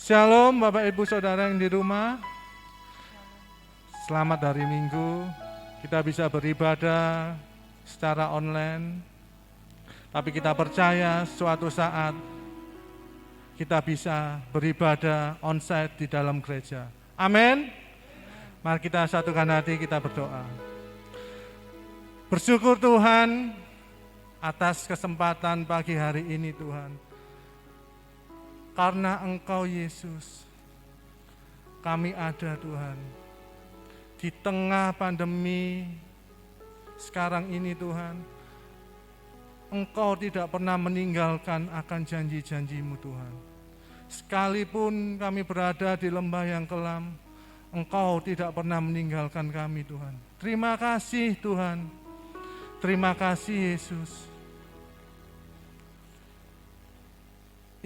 Shalom Bapak Ibu Saudara yang di rumah. Selamat hari Minggu. Kita bisa beribadah secara online. Tapi kita percaya suatu saat kita bisa beribadah onsite di dalam gereja. Amin. Mari kita satukan hati, kita berdoa. Bersyukur Tuhan atas kesempatan pagi hari ini Tuhan. Karena Engkau Yesus, kami ada Tuhan. Di tengah pandemi sekarang ini Tuhan, Engkau tidak pernah meninggalkan akan janji-janji-Mu Tuhan. Sekalipun kami berada di lembah yang kelam, Engkau tidak pernah meninggalkan kami Tuhan. Terima kasih Tuhan, terima kasih Yesus.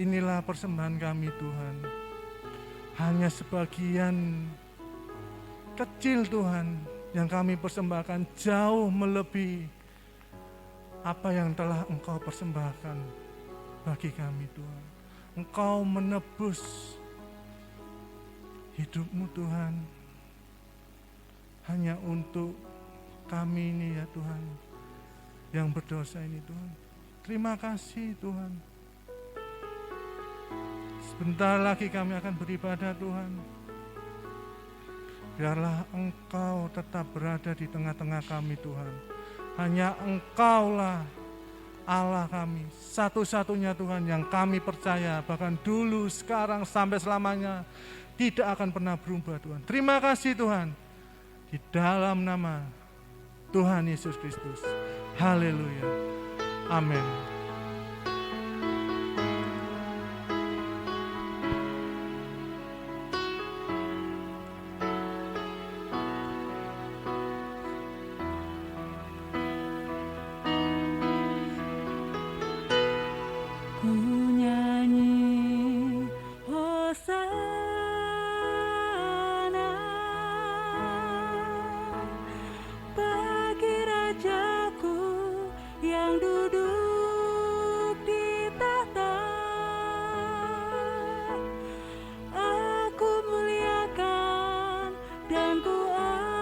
Inilah persembahan kami Tuhan, hanya sebagian kecil Tuhan yang kami persembahkan jauh melebihi apa yang telah Engkau persembahkan bagi kami Tuhan. Engkau menebus hidup-Mu Tuhan, hanya untuk kami ini ya Tuhan, yang berdosa ini Tuhan. Terima kasih Tuhan. Sebentar lagi kami akan beribadah Tuhan. Biarlah Engkau tetap berada di tengah-tengah kami Tuhan. Hanya Engkaulah Allah kami, satu-satunya Tuhan yang kami percaya, bahkan dulu, sekarang, sampai selamanya tidak akan pernah berubah Tuhan. Terima kasih Tuhan. Di dalam nama Tuhan Yesus Kristus. Haleluya. Amin. Aku muliakan dan ku agungkan.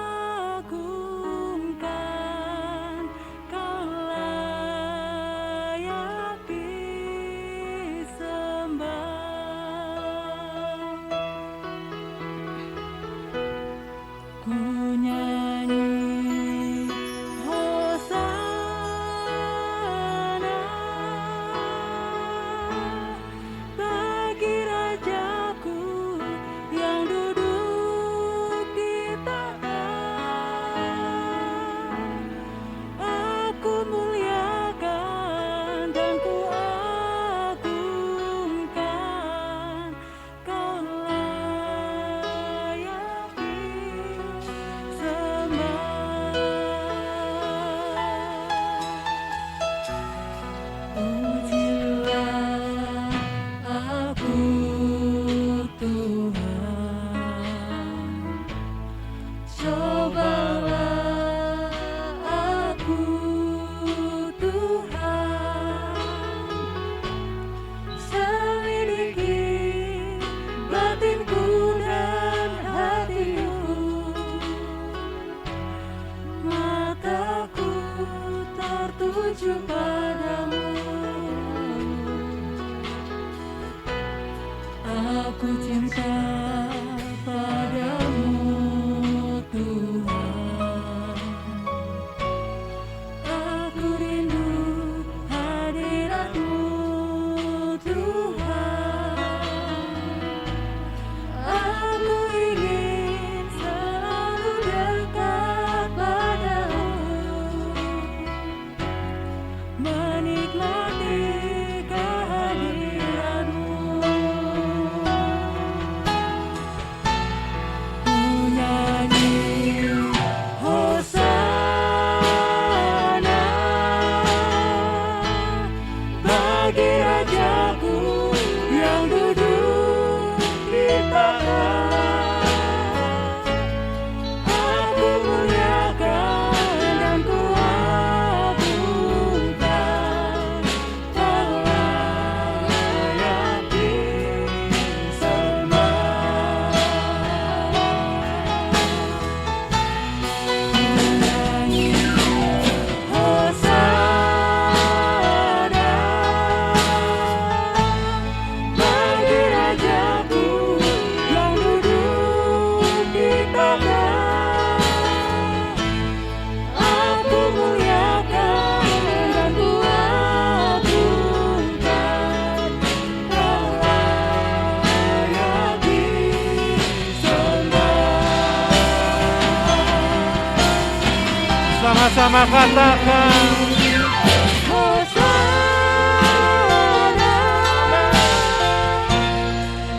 sama-sama katakan.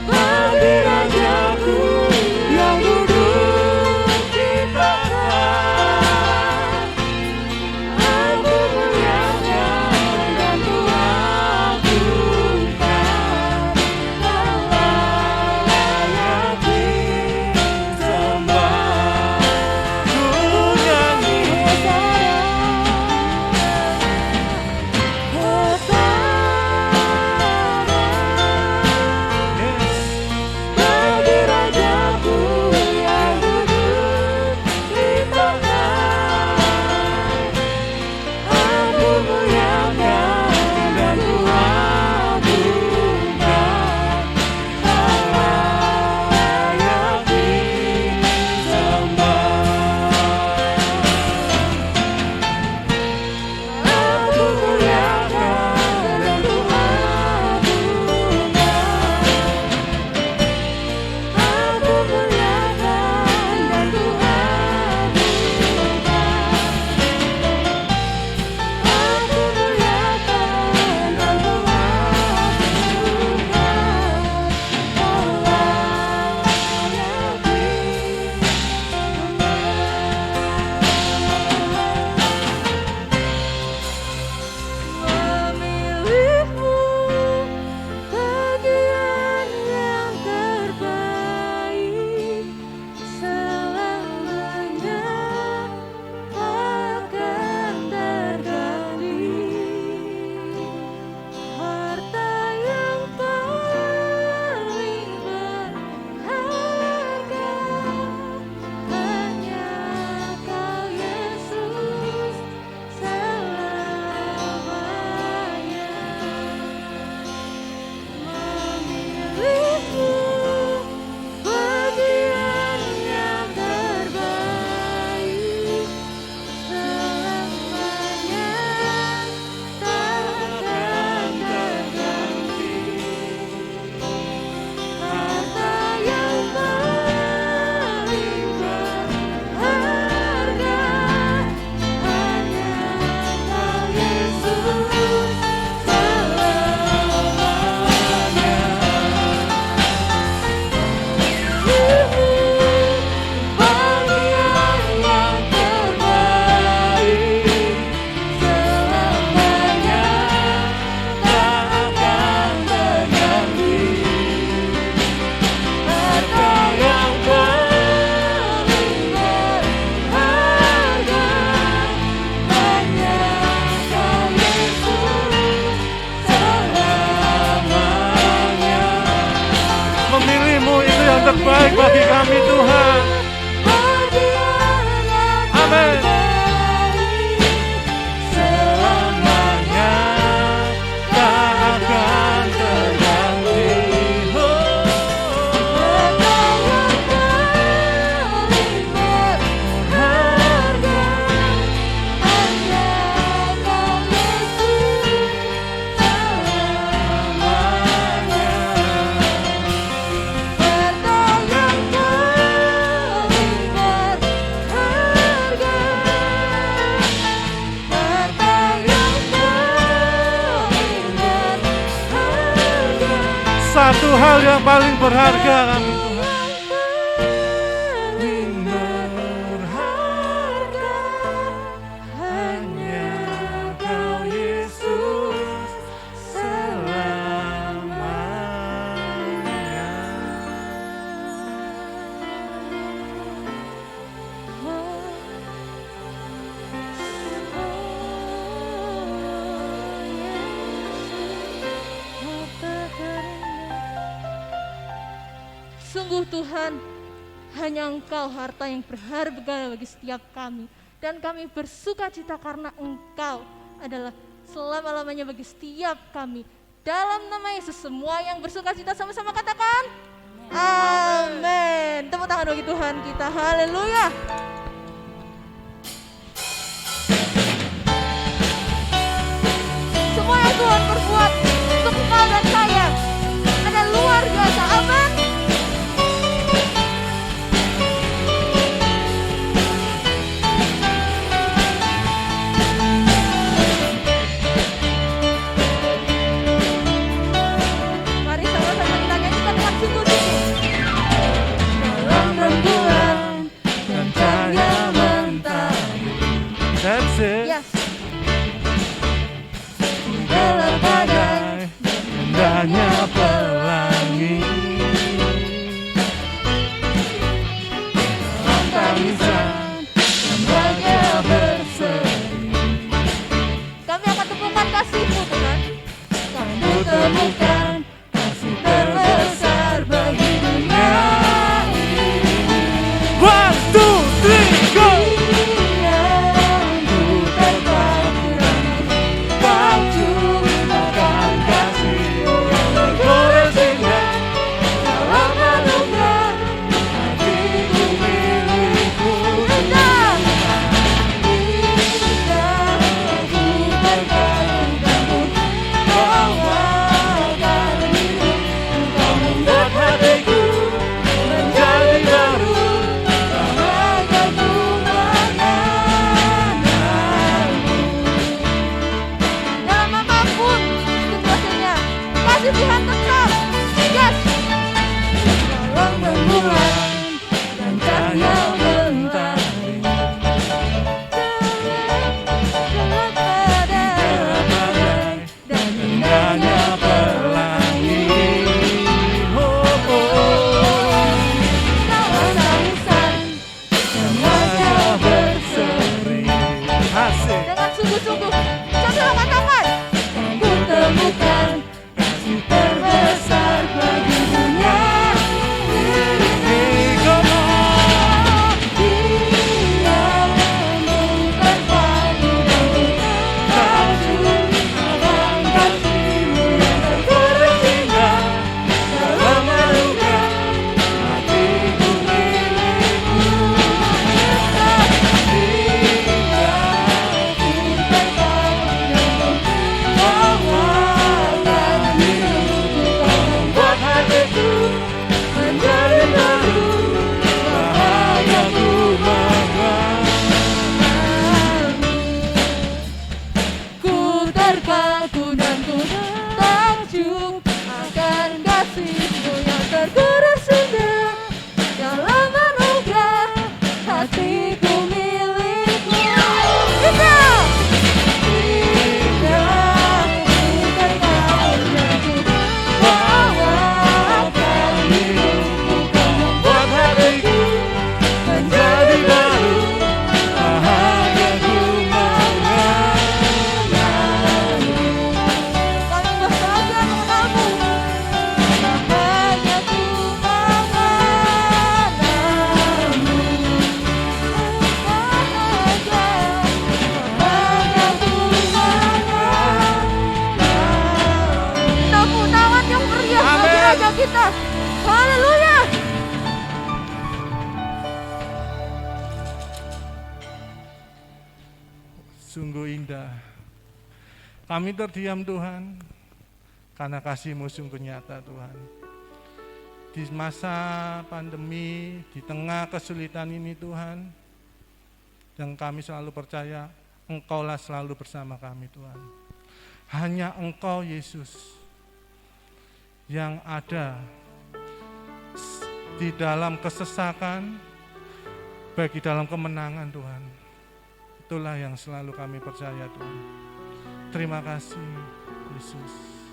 Bagi Rajaku yang duduk di tahta, aku muliakan dan kuagungkan. Kau layak disembah. Ku nyanyi bagi Rajaku yang duduk di tahta, aku muliakan dan kuagungkan. Kau layak disembah. Aku muliakan dan memilihmu bagian yang terbaik, selamanya akan terganti. Harta yang paling berharga hanya Kau Yesus selamanya. Memilihmu bagian yang terbaik, selamanya takkan terganti. Harta yang paling berharga hanya Kau Yesus selamanya. Bagian yang terbaik, selamanya takkan terganti. Harta yang paling berharga hanya Kau Yesus selamanya. Memilihmu itu yang terbaik bagi kami Tuhan. Amin. Selamanya tak akan terganti. Satu hal yang paling berharga kami Tuhan. Paling berharga hanya Kau Yesus selamanya. Sungguh Tuhan, hanya Engkau harta yang berharga bagi setiap kami. Dan kami bersuka cita karena Engkau adalah selama-lamanya bagi setiap kami. Dalam nama Yesus, semua yang bersuka cita sama-sama katakan amin. Tepuk tangan bagi Tuhan kita, haleluya. Semua yang Tuhan perbuat untuk engkau dan saya ada luar biasa, amin. berkatku dan ku takjub akan kasih-Mu yang terkuras indah. Dalam anugerah hatiku milik-Mu. Kita kita. Haleluya. Sungguh indah. Kami terdiam Tuhan, karena kasih-Mu sungguh nyata Tuhan. Di masa pandemi, di tengah kesulitan ini Tuhan, dan kami selalu percaya Engkau-lah selalu bersama kami Tuhan. Hanya Engkau Yesus yang ada di dalam kesesakan, baik di dalam kemenangan Tuhan. Itulah yang selalu kami percaya Tuhan. Terima kasih Yesus.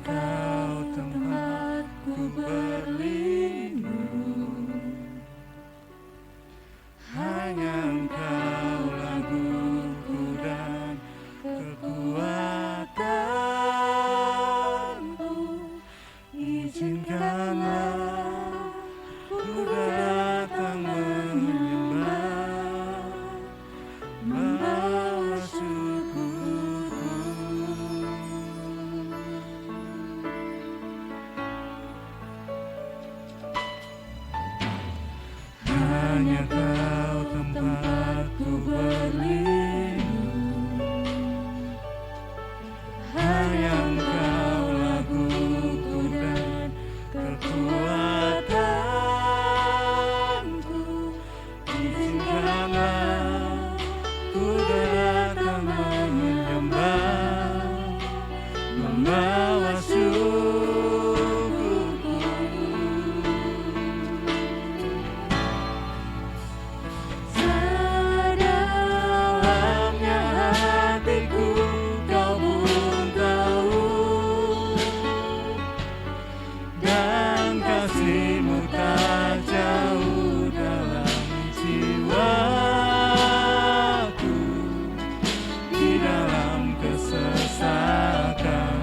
Kau tempatku berlindung, hanya Engkau laguku dan kekuatanku. Izinkanlah ku datang menyembah, membawa syukurku. Hanya Kau tempatku berlindung, hanya Engkau laguku dan kekuatanku. Izinkanlah ku datang menyembah, membawa syukurku. Sedalamnya hatiku Kau pun tahu, dan kasih-Mu tak jauh dalam jiwaku. Di dalam kesesakan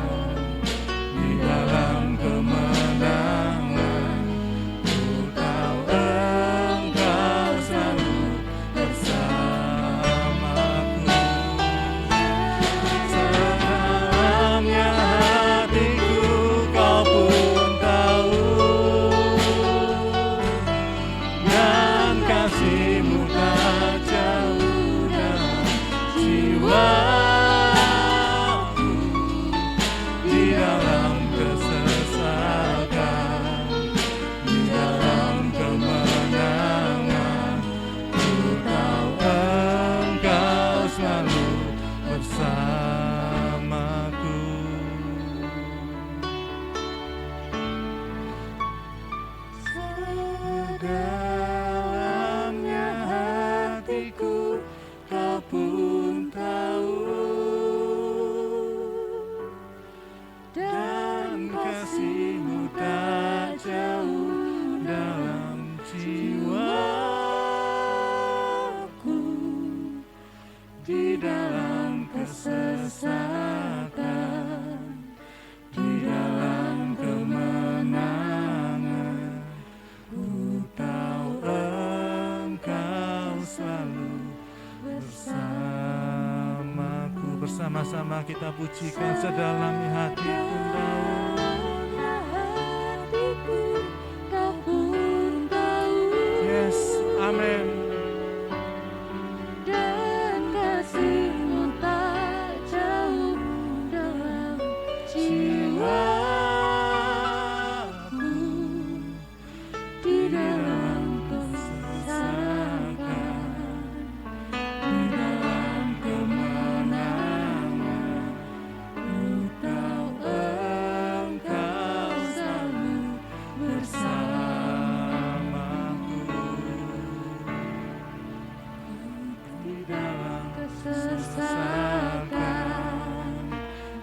Sama-sama kita pujikan sedalam hati pun tahu. Yes, amin. Dan kasih-Mu tak jauh dalam jiwaku, di dalam kesesakan, di dalam kemenangan, Ku tahu Engkau selalu bersamaku. Di dalam kesesakan,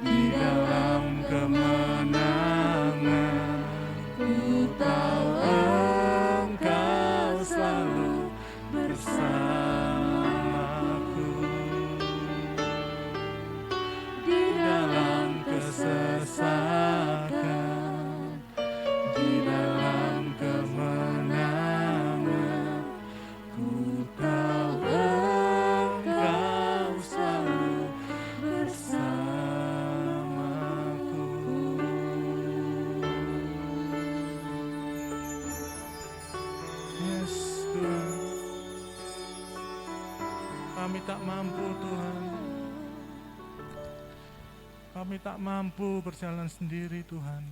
di dalam kemenangan, Ku tahu Engkau selalu bersamaku. Di dalam kesesakan, di dalam kemenangan, Ku tahu Engkau selalu bersamaku. Yes, Tuhan. Kami tak mampu, Tuhan. Kami tak mampu berjalan sendiri, Tuhan.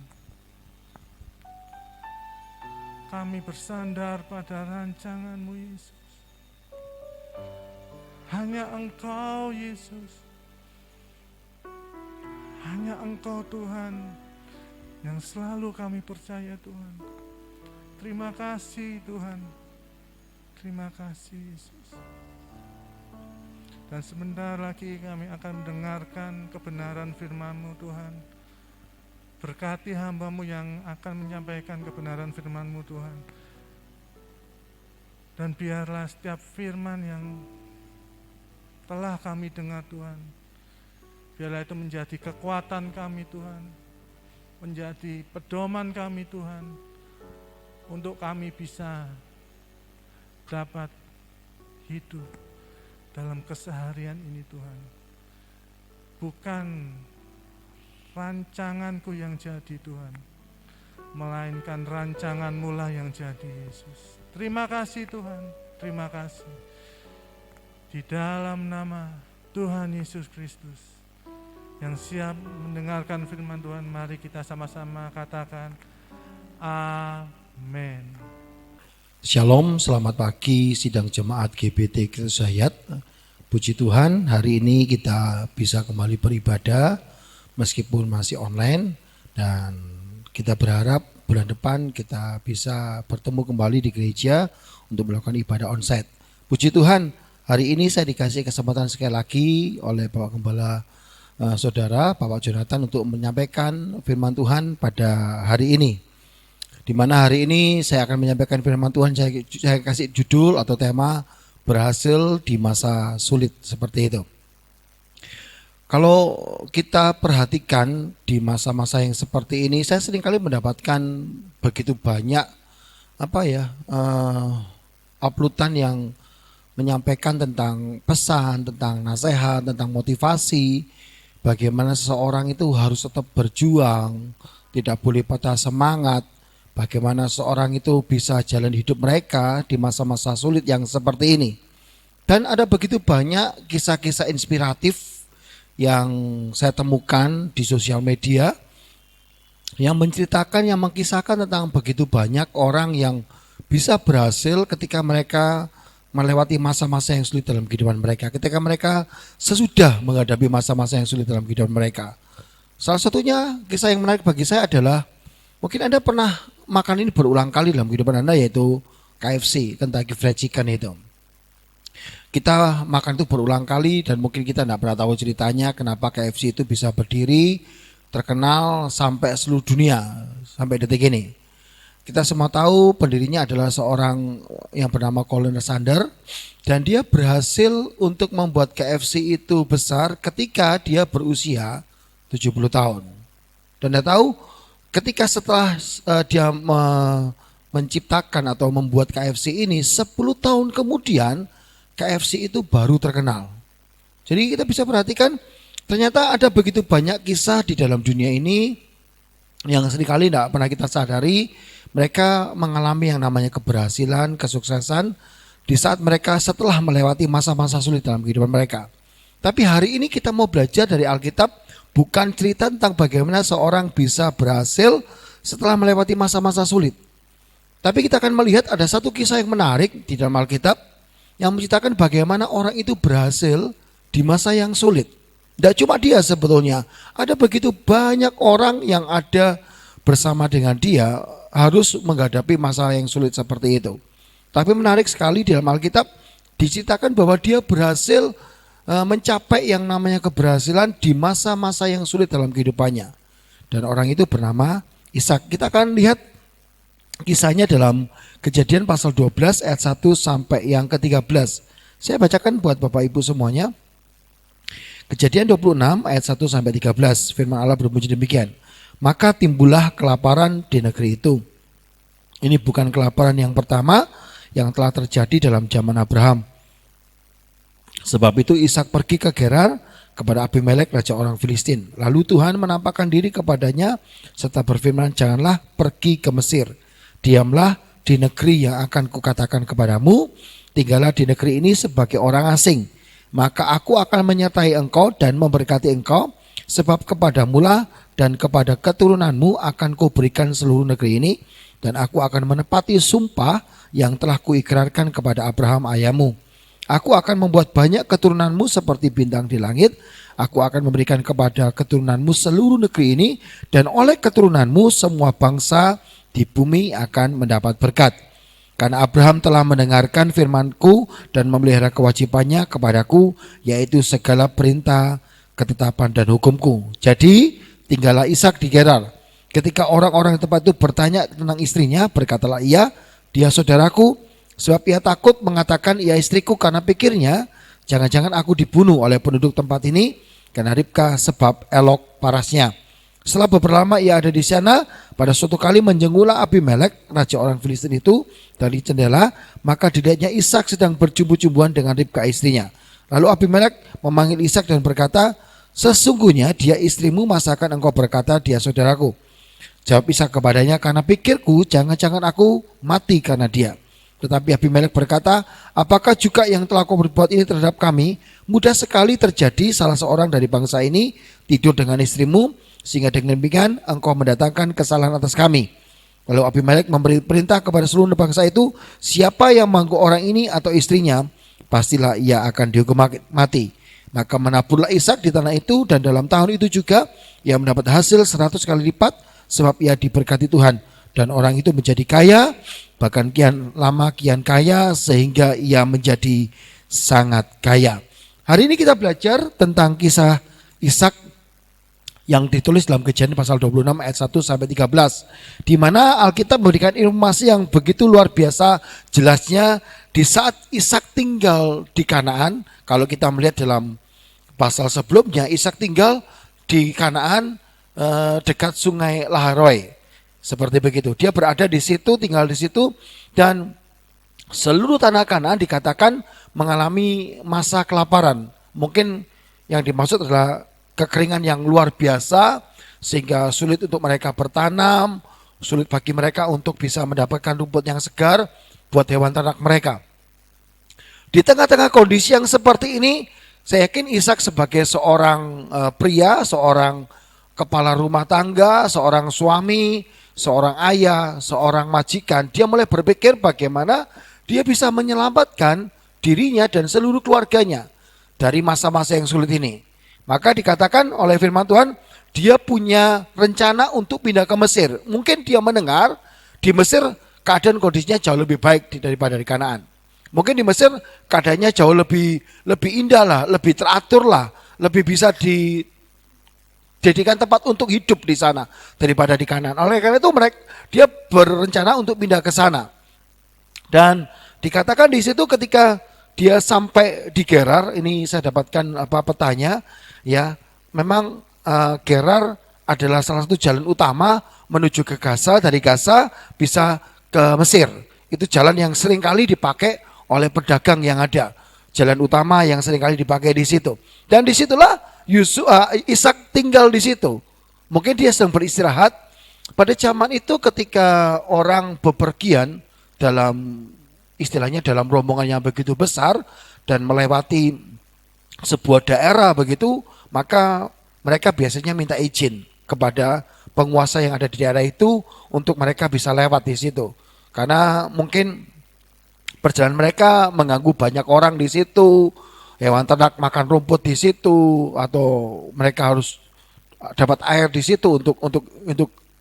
Kami bersandar pada rancangan-Mu, Yesus. Hanya Engkau, Yesus. Hanya Engkau, Tuhan, yang selalu kami percaya, Tuhan. Terima kasih, Tuhan. Terima kasih, Yesus. Dan sebentar lagi kami akan mendengarkan kebenaran firman-Mu, Tuhan. Berkati hamba-Mu yang akan menyampaikan kebenaran firman-Mu, Tuhan. Dan biarlah setiap firman yang telah kami dengar, Tuhan, biarlah itu menjadi kekuatan kami, Tuhan. Menjadi pedoman kami, Tuhan, untuk kami bisa dapat hidup dalam keseharian ini, Tuhan. Bukan rancanganku yang jadi, Tuhan, melainkan rancangan-Mu lah yang jadi, Yesus. Terima kasih, Tuhan. Terima kasih. Di dalam nama Tuhan Yesus Kristus yang siap mendengarkan firman Tuhan, mari kita sama-sama katakan amin. Shalom, selamat pagi sidang jemaat GBT Kristus Hayat. Puji Tuhan, hari ini kita bisa kembali beribadah meskipun masih online, dan kita berharap bulan depan kita bisa bertemu kembali di gereja untuk melakukan ibadah onsite. Puji Tuhan, hari ini saya dikasih kesempatan sekali lagi oleh Bapak Gembala Saudara Bapak Jonathan untuk menyampaikan firman Tuhan pada hari ini. Di mana hari ini saya akan menyampaikan firman Tuhan, saya kasih judul atau tema berhasil di masa sulit, seperti itu. Kalau kita perhatikan di masa-masa yang seperti ini, saya seringkali mendapatkan begitu banyak uploadan yang menyampaikan tentang pesan, tentang nasihat, tentang motivasi, bagaimana seseorang itu harus tetap berjuang, tidak boleh patah semangat, bagaimana seorang itu bisa jalan hidup mereka di masa-masa sulit yang seperti ini. Dan ada begitu banyak kisah-kisah inspiratif yang saya temukan di sosial media yang menceritakan, yang mengkisahkan tentang begitu banyak orang yang bisa berhasil ketika mereka melewati masa-masa yang sulit dalam kehidupan mereka, ketika mereka sesudah menghadapi masa-masa yang sulit dalam kehidupan mereka. Salah satunya kisah yang menarik bagi saya adalah, mungkin Anda pernah makan ini berulang kali dalam kehidupan Anda, yaitu KFC, Kentucky Fried Chicken itu. Kita makan itu berulang kali dan mungkin kita tidak pernah tahu ceritanya kenapa KFC itu bisa berdiri, terkenal sampai seluruh dunia, sampai detik ini. Kita semua tahu pendirinya adalah seorang yang bernama Colonel Sanders, dan dia berhasil untuk membuat KFC itu besar ketika dia berusia 70 tahun. Dan Anda tahu, ketika setelah dia menciptakan atau membuat KFC ini, 10 tahun kemudian KFC itu baru terkenal. Jadi kita bisa perhatikan Ternyata ada begitu banyak kisah di dalam dunia ini yang seringkali tidak pernah kita sadari. Mereka mengalami yang namanya keberhasilan, kesuksesan di saat mereka setelah melewati masa-masa sulit dalam kehidupan mereka. Tapi hari ini kita mau belajar dari Alkitab, bukan cerita tentang bagaimana seorang bisa berhasil setelah melewati masa-masa sulit. Tapi kita akan melihat ada satu kisah yang menarik di dalam Alkitab yang menceritakan bagaimana orang itu berhasil di masa yang sulit. Tidak cuma dia sebetulnya, ada begitu banyak orang yang ada bersama dengan dia harus menghadapi masalah yang sulit seperti itu. Tapi menarik sekali di dalam Alkitab diceritakan bahwa dia berhasil mencapai yang namanya keberhasilan di masa-masa yang sulit dalam kehidupannya. Dan orang itu bernama Ishak. Kita akan lihat kisahnya dalam Kejadian pasal 12 ayat 1 sampai yang ke-13. Saya bacakan buat Bapak Ibu semuanya. Kejadian 26 ayat 1 sampai 13. Firman Allah berbunyi demikian. Maka timbullah kelaparan di negeri itu. Ini bukan kelaparan yang pertama yang telah terjadi dalam zaman Abraham. Sebab itu Ishak pergi ke Gerar kepada Abimelek raja orang Filistin. Lalu Tuhan menampakkan diri kepadanya serta berfirman, janganlah pergi ke Mesir. Diamlah di negeri yang akan kukatakan kepadamu. Tinggallah di negeri ini sebagai orang asing. Maka aku akan menyertai engkau dan memberkati engkau. Sebab kepadamulah dan kepada keturunanmu akan kuberikan seluruh negeri ini. Dan aku akan menepati sumpah yang telah kuikrarkan kepada Abraham ayahmu. Aku akan membuat banyak keturunanmu seperti bintang di langit. Aku akan memberikan kepada keturunanmu seluruh negeri ini. Dan oleh keturunanmu semua bangsa di bumi akan mendapat berkat. Karena Abraham telah mendengarkan firmanku dan memelihara kewajibannya kepadaku, yaitu segala perintah, ketetapan dan hukumku. Jadi tinggallah Ishak di Gerar. Ketika orang-orang tempat itu bertanya tentang istrinya, berkatalah ia, dia saudaraku. Sebab ia takut mengatakan ia istriku karena pikirnya jangan-jangan aku dibunuh oleh penduduk tempat ini karena Ribka sebab elok parasnya. Setelah beberapa lama ia ada di sana, pada suatu kali menjenguklah Abimelek raja orang Filistin itu dari jendela, maka dilihatnya Ishak sedang berjumbu-jumbuan dengan Ribka istrinya. Lalu Abimelek memanggil Ishak dan berkata, sesungguhnya dia istrimu, masakan engkau berkata dia saudaraku? Jawab Ishak kepadanya, karena pikirku jangan-jangan aku mati karena dia. Tetapi Abimelek berkata, apakah juga yang telah kau berbuat ini terhadap kami? Mudah sekali terjadi salah seorang dari bangsa ini tidur dengan istrimu, sehingga dengan demikian engkau mendatangkan kesalahan atas kami. Lalu Abimelek memberi perintah kepada seluruh bangsa itu, siapa yang mengganggu orang ini atau istrinya, pastilah ia akan dihukum mati. Maka menaburlah Ishak di tanah itu, dan dalam tahun itu juga ia mendapat hasil 100 kali lipat, sebab ia diberkati Tuhan. Dan orang itu menjadi kaya, bahkan kian lama kian kaya, sehingga ia menjadi sangat kaya. Hari ini kita belajar tentang kisah Ishak yang ditulis dalam Kejadian pasal 26 ayat 1 sampai 13, di mana Alkitab memberikan informasi yang begitu luar biasa jelasnya di saat Ishak tinggal di Kanaan. Kalau kita melihat dalam pasal sebelumnya, Ishak tinggal di Kanaan dekat sungai Laharoi. Seperti begitu. Dia berada di situ, tinggal di situ, dan seluruh tanah Kanaan dikatakan mengalami masa kelaparan. Mungkin yang dimaksud adalah kekeringan yang luar biasa sehingga sulit untuk mereka bertanam, sulit bagi mereka untuk bisa mendapatkan rumput yang segar buat hewan ternak mereka. Di tengah-tengah kondisi yang seperti ini, saya yakin Ishak sebagai seorang pria, seorang kepala rumah tangga, seorang suami, seorang ayah, seorang majikan, dia mulai berpikir bagaimana dia bisa menyelamatkan dirinya dan seluruh keluarganya dari masa-masa yang sulit ini. Maka dikatakan oleh firman Tuhan, dia punya rencana untuk pindah ke Mesir. Mungkin dia mendengar di Mesir keadaan kondisinya jauh lebih baik daripada di Kanaan. Mungkin di Mesir keadaannya jauh lebih indah lah, lebih teratur lah, lebih bisa dijadikan tempat untuk hidup di sana daripada di Kanaan. Oleh karena itu dia berencana untuk pindah ke sana. Dan dikatakan di situ ketika dia sampai di Gerar, ini saya dapatkan petanya, ya, memang Gerar adalah salah satu jalan utama menuju ke Gaza. Dari Gaza bisa ke Mesir. Itu jalan yang seringkali dipakai oleh pedagang yang ada. Jalan utama yang seringkali dipakai di situ. Dan disitulah Ishak tinggal di situ. Mungkin dia sedang beristirahat. Pada zaman itu ketika orang bepergian dalam istilahnya dalam rombongan yang begitu besar dan melewati sebuah daerah begitu, maka mereka biasanya minta izin kepada penguasa yang ada di daerah itu untuk mereka bisa lewat di situ. Karena mungkin perjalanan mereka mengganggu banyak orang di situ, hewan ternak makan rumput di situ, atau mereka harus dapat air di situ untuk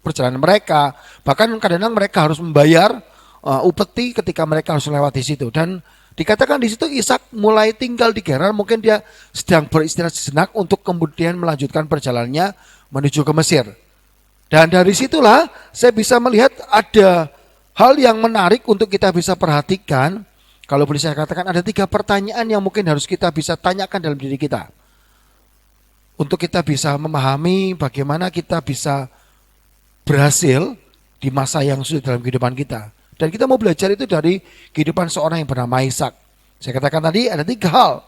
perjalanan mereka. Bahkan kadang-kadang mereka harus membayar upeti ketika mereka harus lewat di situ. Dan dikatakan di situ Ishak mulai tinggal di Gerar, mungkin dia sedang beristirahat sejenak untuk kemudian melanjutkan perjalanannya menuju ke Mesir. Dan dari situlah saya bisa melihat ada hal yang menarik untuk kita bisa perhatikan. Kalau boleh saya katakan ada 3 pertanyaan yang mungkin harus kita bisa tanyakan dalam diri kita. Untuk kita bisa memahami bagaimana kita bisa berhasil di masa yang sulit dalam kehidupan kita. Dan kita mau belajar itu dari kehidupan seorang yang bernama Ishak. Saya katakan tadi ada 3 hal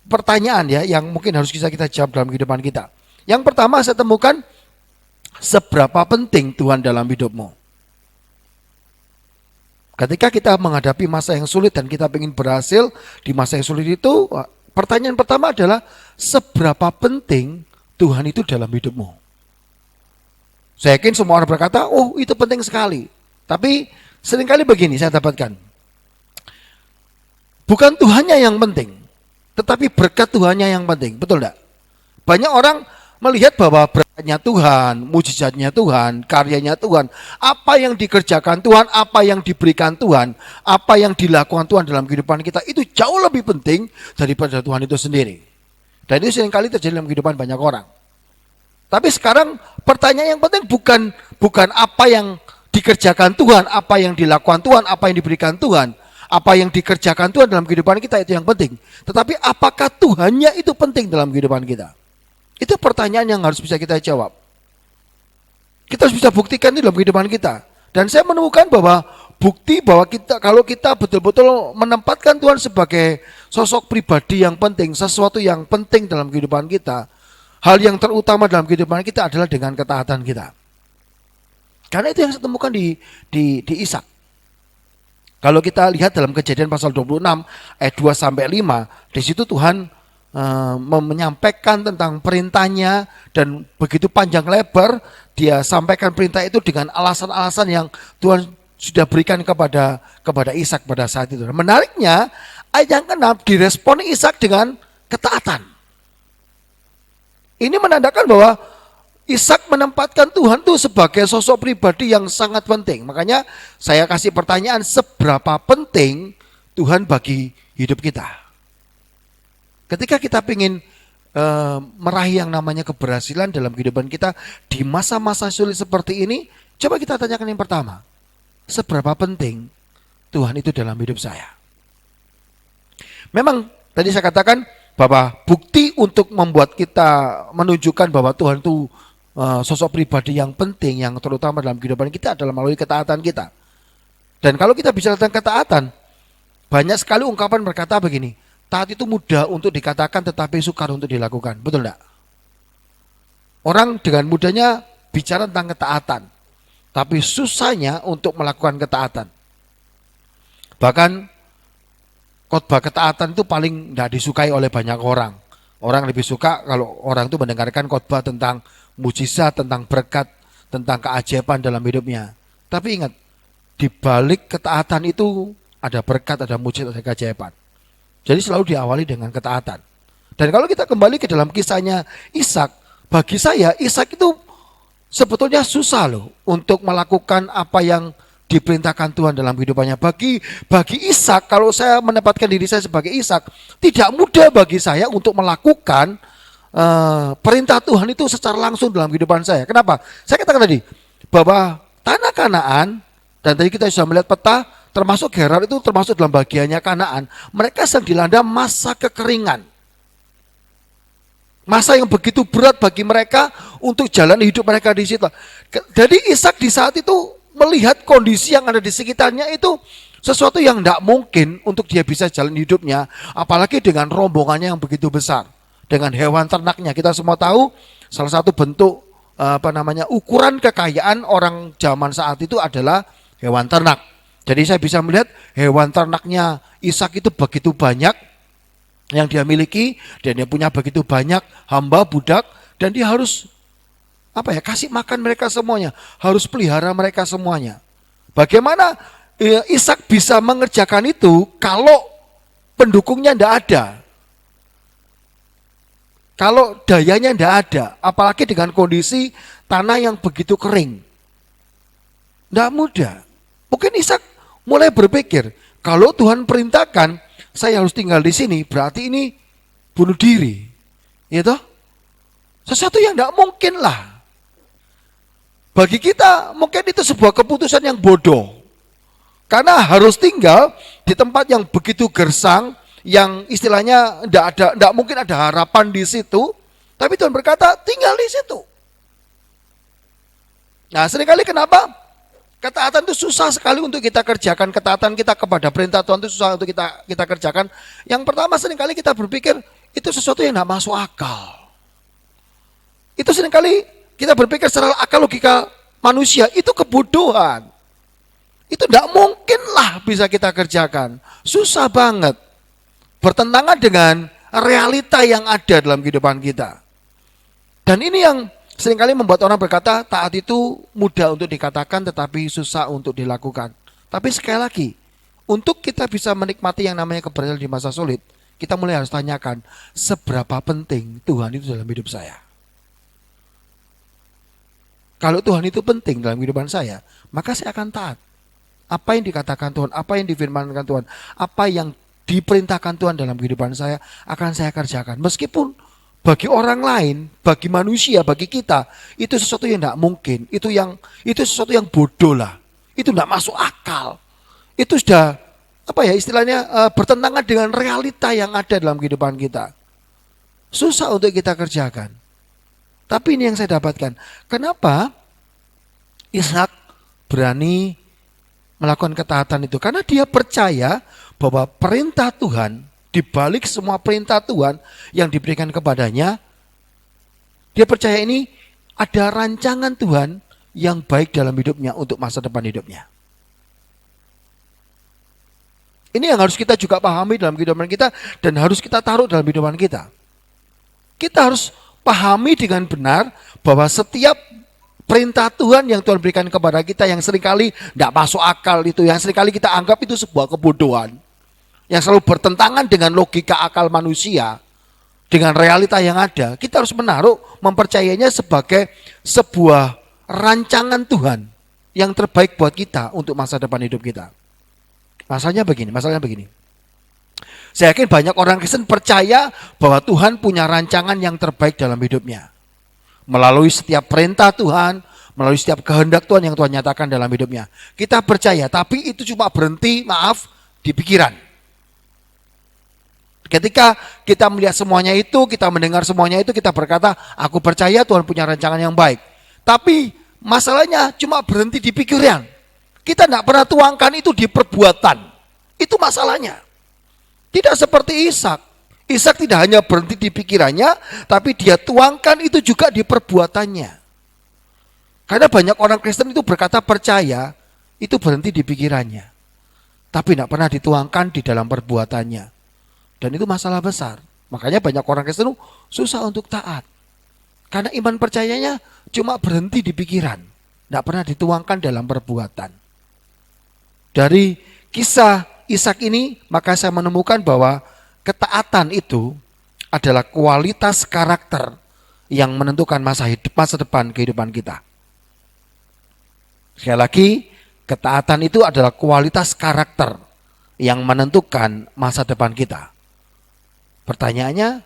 pertanyaan ya yang mungkin harus kita jawab dalam kehidupan kita. Yang pertama saya temukan, seberapa penting Tuhan dalam hidupmu? Ketika kita menghadapi masa yang sulit dan kita ingin berhasil di masa yang sulit itu, pertanyaan pertama adalah seberapa penting Tuhan itu dalam hidupmu? Saya yakin semua orang berkata, oh itu penting sekali. Tapi seringkali begini saya dapatkan, bukan Tuhannya yang penting, tetapi berkat Tuhannya yang penting, betul enggak? Banyak orang melihat bahwa berkatnya Tuhan, mujizatnya Tuhan, karyanya Tuhan, apa yang dikerjakan Tuhan, apa yang diberikan Tuhan, apa yang dilakukan Tuhan dalam kehidupan kita itu jauh lebih penting daripada Tuhan itu sendiri. Dan itu seringkali terjadi dalam kehidupan banyak orang. Tapi sekarang pertanyaan yang penting bukan apa yang dikerjakan Tuhan, apa yang dilakukan Tuhan, apa yang diberikan Tuhan, apa yang dikerjakan Tuhan dalam kehidupan kita itu yang penting. Tetapi apakah Tuhannya itu penting dalam kehidupan kita? Itu pertanyaan yang harus bisa kita jawab. Kita harus bisa buktikan itu dalam kehidupan kita. Dan saya menemukan bahwa bukti bahwa kalau kita betul-betul menempatkan Tuhan sebagai sosok pribadi yang penting, sesuatu yang penting dalam kehidupan kita, hal yang terutama dalam kehidupan kita adalah dengan ketaatan kita. Karena itu yang saya temukan di Ishak. Kalau kita lihat dalam Kejadian pasal 26 ayat 2 sampai 5, di situ Tuhan menyampaikan tentang perintahnya dan begitu panjang lebar dia sampaikan perintah itu dengan alasan-alasan yang Tuhan sudah berikan kepada Ishak pada saat itu. Menariknya ayat yang ke-6 diresponi Ishak dengan ketaatan. Ini menandakan bahwa Ishak menempatkan Tuhan itu sebagai sosok pribadi yang sangat penting. Makanya saya kasih pertanyaan, seberapa penting Tuhan bagi hidup kita? Ketika kita ingin meraih yang namanya keberhasilan dalam kehidupan kita di masa-masa sulit seperti ini, coba kita tanyakan yang pertama, seberapa penting Tuhan itu dalam hidup saya? Memang tadi saya katakan bahwa bukti untuk membuat kita menunjukkan bahwa Tuhan itu sosok pribadi yang penting, yang terutama dalam kehidupan kita adalah melalui ketaatan kita. Dan kalau kita bicara tentang ketaatan, banyak sekali ungkapan berkata begini, taat itu mudah untuk dikatakan tetapi sukar untuk dilakukan. Betul enggak? Orang dengan mudahnya bicara tentang ketaatan, tapi susahnya untuk melakukan ketaatan. Bahkan khotbah ketaatan itu paling enggak disukai oleh banyak orang. Orang lebih suka kalau orang itu mendengarkan khotbah tentang mujizat, tentang berkat, tentang keajaiban dalam hidupnya. Tapi ingat, di balik ketaatan itu ada berkat, ada mujizat, ada keajaiban. Jadi selalu diawali dengan ketaatan. Dan kalau kita kembali ke dalam kisahnya Ishak, bagi saya Ishak itu sebetulnya susah loh untuk melakukan apa yang diperintahkan Tuhan dalam kehidupannya. Bagi Ishak, kalau saya menempatkan diri saya sebagai Ishak, tidak mudah bagi saya untuk melakukan perintah Tuhan itu secara langsung dalam kehidupan saya. Kenapa? Saya katakan tadi bahwa tanah Kanaan, dan tadi kita sudah melihat peta, termasuk Gerar itu termasuk dalam bagiannya Kanaan. Mereka sedang dilanda masa kekeringan. Masa yang begitu berat bagi mereka untuk jalan hidup mereka di situ. Jadi Ishak di saat itu melihat kondisi yang ada di sekitarnya itu sesuatu yang tidak mungkin untuk dia bisa jalan hidupnya. Apalagi dengan rombongannya yang begitu besar. dengan hewan ternaknya. Kita semua tahu salah satu bentuk ukuran kekayaan orang zaman saat itu adalah hewan ternak. Jadi saya bisa melihat hewan ternaknya Ishak itu begitu banyak yang dia miliki, dan dia punya begitu banyak hamba budak, dan dia harus kasih makan mereka semuanya, harus pelihara mereka semuanya. Bagaimana Ishak bisa mengerjakan itu kalau pendukungnya tidak ada? Kalau dayanya tidak ada, apalagi dengan kondisi tanah yang begitu kering. Tidak mudah. Mungkin Ishak mulai berpikir, kalau Tuhan perintahkan saya harus tinggal di sini, berarti ini bunuh diri. Ya toh? Sesuatu yang tidak mungkin lah. Bagi kita mungkin itu sebuah keputusan yang bodoh. Karena harus tinggal di tempat yang begitu gersang, yang istilahnya tidak mungkin ada harapan di situ, tapi Tuhan berkata tinggal di situ. Nah, seringkali kenapa ketaatan itu susah sekali untuk kita kerjakan, ketaatan kita kepada perintah Tuhan itu susah untuk kita kerjakan. Yang pertama, seringkali kita berpikir itu sesuatu yang tidak masuk akal. Itu seringkali kita berpikir secara akal logika manusia, itu kebodohan. Itu tidak mungkinlah bisa kita kerjakan. Susah banget. Bertentangan dengan realita yang ada dalam kehidupan kita. Dan ini yang seringkali membuat orang berkata taat itu mudah untuk dikatakan tetapi susah untuk dilakukan. Tapi sekali lagi, untuk kita bisa menikmati yang namanya keberhasilan di masa sulit, kita mulai harus tanyakan seberapa penting Tuhan itu dalam hidup saya. Kalau Tuhan itu penting dalam kehidupan saya, maka saya akan taat. Apa yang dikatakan Tuhan, apa yang difirmankan Tuhan, apa yang diperintahkan Tuhan dalam kehidupan saya akan saya kerjakan. Meskipun bagi orang lain, bagi manusia, bagi kita itu sesuatu yang tidak mungkin, itu sesuatu yang bodoh lah, itu tidak masuk akal, itu sudah istilahnya bertentangan dengan realita yang ada dalam kehidupan kita. Susah untuk kita kerjakan. Tapi ini yang saya dapatkan. Kenapa Ishak berani melakukan ketaatan itu? Karena dia percaya bahwa perintah Tuhan, di balik semua perintah Tuhan yang diberikan kepadanya, dia percaya ini ada rancangan Tuhan yang baik dalam hidupnya untuk masa depan hidupnya. Ini yang harus kita juga pahami dalam kehidupan kita dan harus kita taruh dalam kehidupan kita. Kita harus pahami dengan benar bahwa setiap perintah Tuhan yang Tuhan berikan kepada kita yang seringkali tidak masuk akal itu, yang seringkali kita anggap itu sebuah kebodohan, yang selalu bertentangan dengan logika akal manusia, dengan realita yang ada, kita harus mempercayainya sebagai sebuah rancangan Tuhan yang terbaik buat kita untuk masa depan hidup kita. Masalahnya begini. Saya yakin banyak orang Kristen percaya bahwa Tuhan punya rancangan yang terbaik dalam hidupnya. Melalui setiap perintah Tuhan, melalui setiap kehendak Tuhan yang Tuhan nyatakan dalam hidupnya. Kita percaya, tapi itu cuma berhenti, di pikiran. Ketika kita melihat semuanya itu, kita mendengar semuanya itu, kita berkata, aku percaya Tuhan punya rancangan yang baik. Tapi masalahnya cuma berhenti di pikiran. Kita tidak pernah tuangkan itu di perbuatan. Itu masalahnya. Tidak seperti Ishak. Ishak tidak hanya berhenti di pikirannya, tapi dia tuangkan itu juga di perbuatannya. Karena banyak orang Kristen itu berkata percaya, itu berhenti di pikirannya. Tapi tidak pernah dituangkan di dalam perbuatannya. Dan itu masalah besar. Makanya banyak orang Kristen susah untuk taat. Karena iman percayanya cuma berhenti di pikiran. Tidak pernah dituangkan dalam perbuatan. Dari kisah Ishak ini, maka saya menemukan bahwa ketaatan itu adalah kualitas karakter yang menentukan masa depan kehidupan kita. Sekali lagi, ketaatan itu adalah kualitas karakter yang menentukan masa depan kita. Pertanyaannya,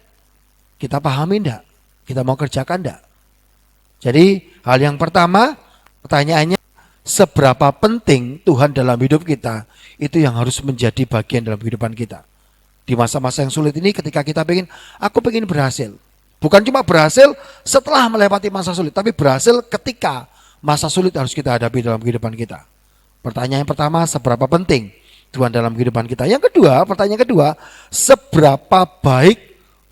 kita pahami enggak? Kita mau kerjakan enggak? Jadi hal yang pertama, pertanyaannya, seberapa penting Tuhan dalam hidup kita, itu yang harus menjadi bagian dalam kehidupan kita. Di masa-masa yang sulit ini ketika kita aku pengen berhasil. Bukan cuma berhasil setelah melewati masa sulit, tapi berhasil ketika masa sulit harus kita hadapi dalam kehidupan kita. Pertanyaan yang pertama, seberapa penting Tuhan dalam kehidupan kita. Yang kedua, pertanyaan kedua, seberapa baik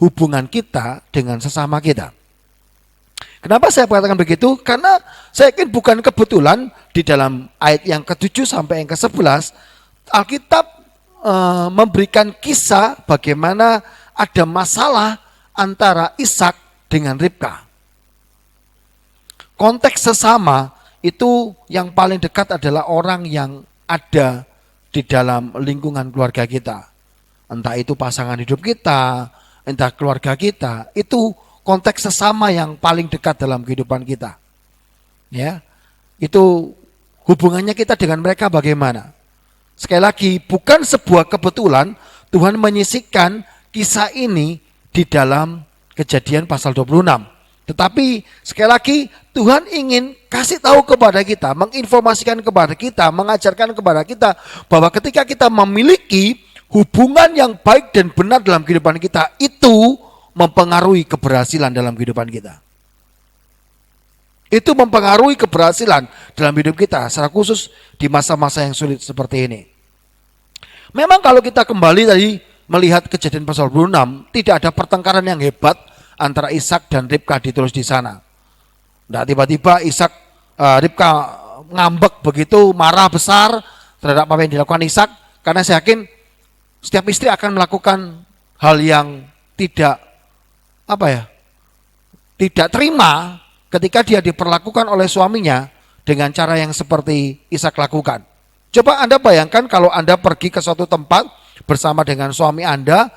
hubungan kita dengan sesama kita. Kenapa saya katakan begitu? Karena saya yakin bukan kebetulan di dalam ayat yang ke-7 sampai yang ke-11 Alkitab memberikan kisah bagaimana ada masalah antara Ishak dengan Ribka. Konteks sesama itu yang paling dekat adalah orang yang ada di dalam lingkungan keluarga kita. Entah itu pasangan hidup kita, entah keluarga kita, itu konteks sesama yang paling dekat dalam kehidupan kita. Ya. Itu hubungannya kita dengan mereka bagaimana? Sekali lagi, bukan sebuah kebetulan Tuhan menyisipkan kisah ini di dalam Kejadian pasal 26. Tetapi sekali lagi Tuhan ingin kasih tahu kepada kita, menginformasikan kepada kita, mengajarkan kepada kita bahwa ketika kita memiliki hubungan yang baik dan benar dalam kehidupan kita, itu mempengaruhi keberhasilan dalam kehidupan kita. Itu mempengaruhi keberhasilan dalam hidup kita, secara khusus di masa-masa yang sulit seperti ini. Memang kalau kita kembali tadi melihat Kejadian pasal 26, tidak ada pertengkaran yang hebat antara Ishak dan Ribka ditulis di sana. Nah, tiba-tiba Ribka ngambek begitu, marah besar terhadap apa yang dilakukan Ishak, karena saya yakin setiap istri akan melakukan hal yang tidak tidak terima ketika dia diperlakukan oleh suaminya dengan cara yang seperti Ishak lakukan. Coba Anda bayangkan kalau Anda pergi ke suatu tempat bersama dengan suami Anda,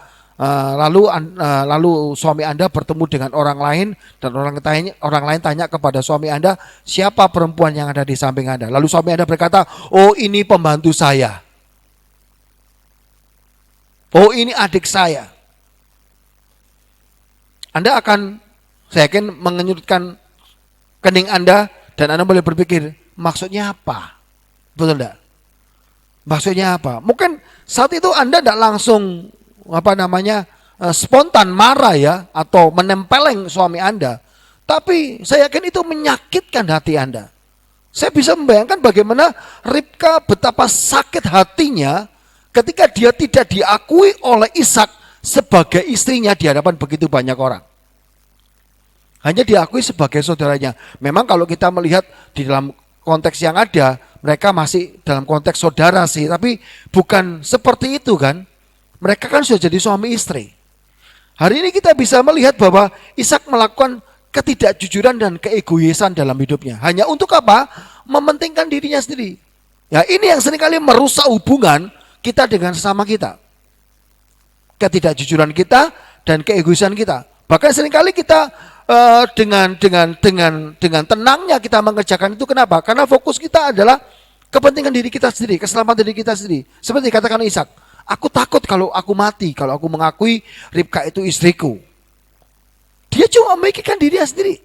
lalu suami Anda bertemu dengan orang lain dan orang lain tanya kepada suami Anda, siapa perempuan yang ada di samping Anda? Lalu suami Anda berkata, oh ini pembantu saya, oh ini adik saya. Anda akan, saya yakin, mengenyutkan kening Anda dan Anda boleh berpikir, maksudnya apa? Betul enggak? Maksudnya apa? Mungkin saat itu Anda tidak langsung spontan marah ya, atau menempeleng suami Anda. Tapi saya yakin itu menyakitkan hati Anda. Saya bisa membayangkan bagaimana Ribka betapa sakit hatinya ketika dia tidak diakui oleh Ishak sebagai istrinya di hadapan begitu banyak orang. Hanya diakui sebagai saudaranya. Memang kalau kita melihat di dalam konteks yang ada, mereka masih dalam konteks saudara sih, tapi bukan seperti itu kan. Mereka kan sudah jadi suami istri. Hari ini kita bisa melihat bahwa Ishak melakukan ketidakjujuran dan keegoisan dalam hidupnya. Hanya untuk apa? Mementingkan dirinya sendiri. Ya, ini yang seringkali merusak hubungan kita dengan sesama kita. Ketidakjujuran kita dan keegoisan kita. Bahkan seringkali kita dengan tenangnya kita mengerjakan itu. Kenapa? Karena fokus kita adalah kepentingan diri kita sendiri, keselamatan diri kita sendiri. Seperti katakan Ishak, aku takut kalau aku mati, kalau aku mengakui Ribka itu istriku. Dia cuma memikirkan dirinya sendiri.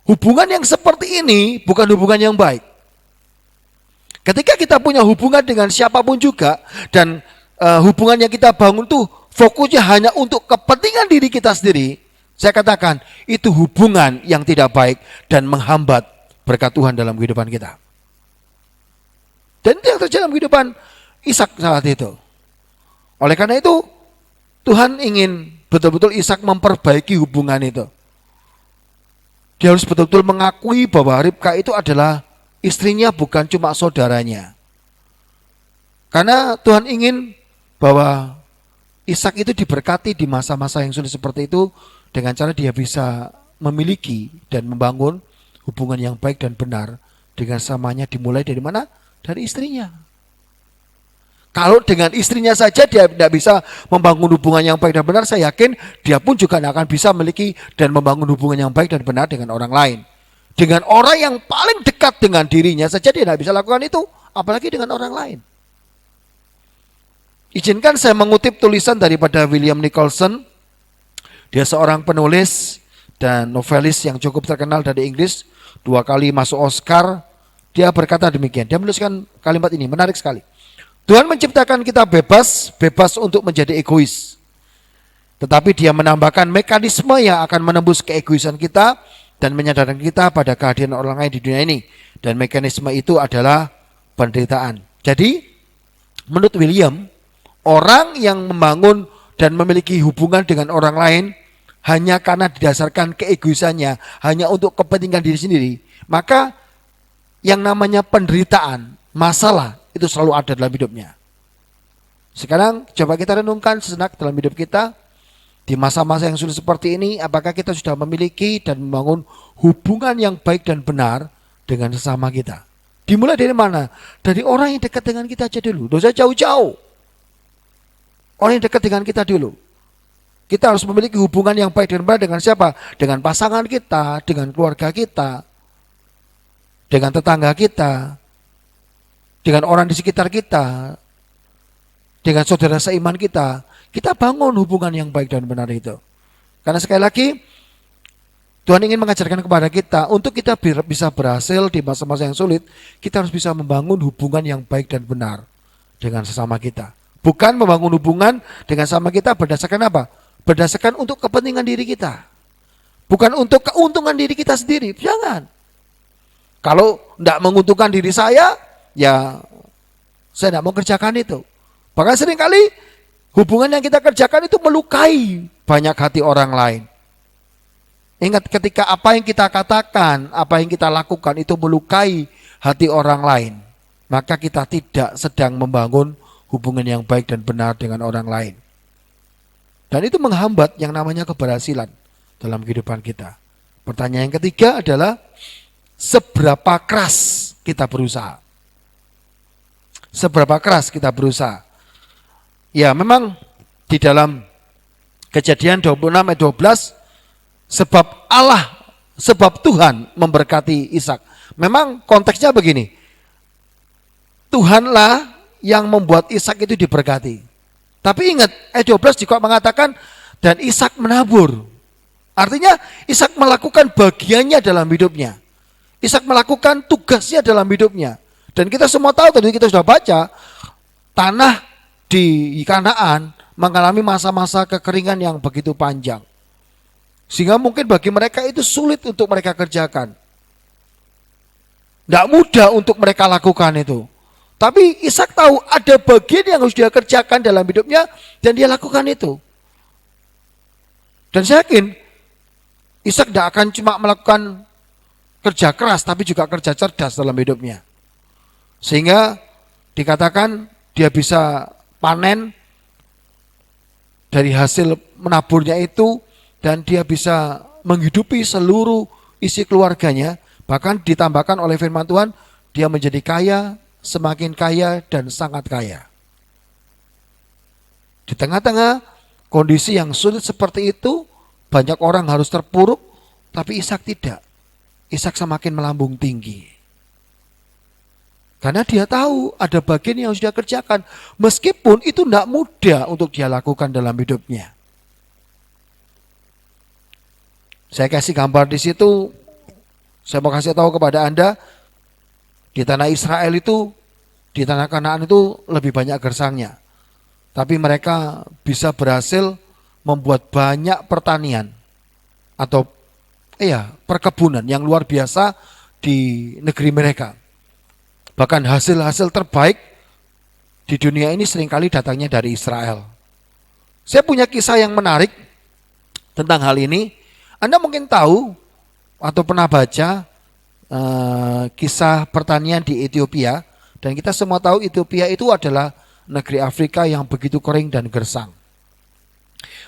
Hubungan yang seperti ini bukan hubungan yang baik. Ketika kita punya hubungan dengan siapapun juga, dan hubungan yang kita bangun tuh fokusnya hanya untuk kepentingan diri kita sendiri, saya katakan itu hubungan yang tidak baik dan menghambat berkat Tuhan dalam kehidupan kita. Dan itu yang terjadi dalam kehidupan Ishak saat itu. Oleh karena itu Tuhan ingin betul-betul Ishak memperbaiki hubungan itu. Dia harus betul-betul mengakui bahwa Ribka itu adalah istrinya, bukan cuma saudaranya. Karena Tuhan ingin bahwa Ishak itu diberkati di masa-masa yang sulit seperti itu, dengan cara dia bisa memiliki dan membangun hubungan yang baik dan benar dengan samanya, dimulai dari mana? Dari istrinya. Kalau dengan istrinya saja dia tidak bisa membangun hubungan yang baik dan benar, saya yakin dia pun juga tidak akan bisa memiliki dan membangun hubungan yang baik dan benar dengan orang lain. Dengan orang yang paling dekat dengan dirinya saja dia tidak bisa lakukan itu, apalagi dengan orang lain. Izinkan saya mengutip tulisan daripada William Nicholson. Dia seorang penulis dan novelis yang cukup terkenal dari Inggris, 2 kali masuk Oscar. Dia berkata demikian, dia menuliskan kalimat ini, menarik sekali. Tuhan menciptakan kita bebas untuk menjadi egois. Tetapi dia menambahkan mekanisme yang akan menembus keegoisan kita dan menyadarkan kita pada kehadiran orang lain di dunia ini. Dan mekanisme itu adalah penderitaan. Jadi menurut William, orang yang membangun dan memiliki hubungan dengan orang lain hanya karena didasarkan keegoisannya, hanya untuk kepentingan diri sendiri, maka yang namanya penderitaan, masalah itu selalu ada dalam hidupnya. Sekarang coba kita renungkan sejenak dalam hidup kita. Di masa-masa yang sulit seperti ini, apakah kita sudah memiliki dan membangun hubungan yang baik dan benar dengan sesama kita? Dimulai dari mana? Dari orang yang dekat dengan kita aja dulu. Dosa jauh-jauh. Orang yang dekat dengan kita dulu. Kita harus memiliki hubungan yang baik dan benar dengan siapa? Dengan pasangan kita, dengan keluarga kita, dengan tetangga kita, dengan orang di sekitar kita, dengan saudara seiman kita. Kita bangun hubungan yang baik dan benar itu. Karena sekali lagi, Tuhan ingin mengajarkan kepada kita, untuk kita bisa berhasil di masa-masa yang sulit, kita harus bisa membangun hubungan yang baik dan benar dengan sesama kita. Bukan membangun hubungan dengan sama kita berdasarkan apa? Berdasarkan untuk kepentingan diri kita. Bukan untuk keuntungan diri kita sendiri, jangan. Kalau tidak menguntungkan diri saya, ya saya tidak mau kerjakan itu. Bahkan seringkali hubungan yang kita kerjakan itu melukai banyak hati orang lain. Ingat, ketika apa yang kita katakan, apa yang kita lakukan itu melukai hati orang lain, maka kita tidak sedang membangun hubungan yang baik dan benar dengan orang lain. Dan itu menghambat yang namanya keberhasilan dalam kehidupan kita. Pertanyaan yang ketiga adalah, seberapa keras kita berusaha? Seberapa keras kita berusaha? Ya, memang di dalam Kejadian 26 ayat 12, sebab Tuhan memberkati Ishak. Memang konteksnya begini, Tuhanlah yang membuat Ishak itu diberkati. Tapi ingat, ayat 12 juga mengatakan, dan Ishak menabur. Artinya Ishak melakukan bagiannya dalam hidupnya. Ishak melakukan tugasnya dalam hidupnya. Dan kita semua tahu, tadi kita sudah baca, tanah di Kanaan mengalami masa-masa kekeringan yang begitu panjang. Sehingga mungkin bagi mereka itu sulit untuk mereka kerjakan. Tidak mudah untuk mereka lakukan itu. Tapi Ishak tahu ada bagian yang harus dia kerjakan dalam hidupnya, dan dia lakukan itu. Dan saya yakin Ishak tidak akan cuma melakukan kerja keras, tapi juga kerja cerdas dalam hidupnya. Sehingga dikatakan dia bisa panen dari hasil menaburnya itu, dan dia bisa menghidupi seluruh isi keluarganya. Bahkan ditambahkan oleh firman Tuhan, dia menjadi kaya, semakin kaya dan sangat kaya. Di tengah-tengah kondisi yang sulit seperti itu, banyak orang harus terpuruk, tapi Ishak tidak. Ishak semakin melambung tinggi. Karena dia tahu ada bagian yang harus dia kerjakan. Meskipun itu tidak mudah untuk dia lakukan dalam hidupnya. Saya kasih gambar di situ. Saya mau kasih tahu kepada Anda. Di tanah Israel itu, di tanah Kanaan itu lebih banyak gersangnya. Tapi mereka bisa berhasil membuat banyak pertanian. Atau perkebunan yang luar biasa di negeri mereka. Bahkan hasil-hasil terbaik di dunia ini seringkali datangnya dari Israel. Saya punya kisah yang menarik tentang hal ini. Anda mungkin tahu atau pernah baca kisah pertanian di Ethiopia. Dan kita semua tahu Ethiopia itu adalah negeri Afrika yang begitu kering dan gersang.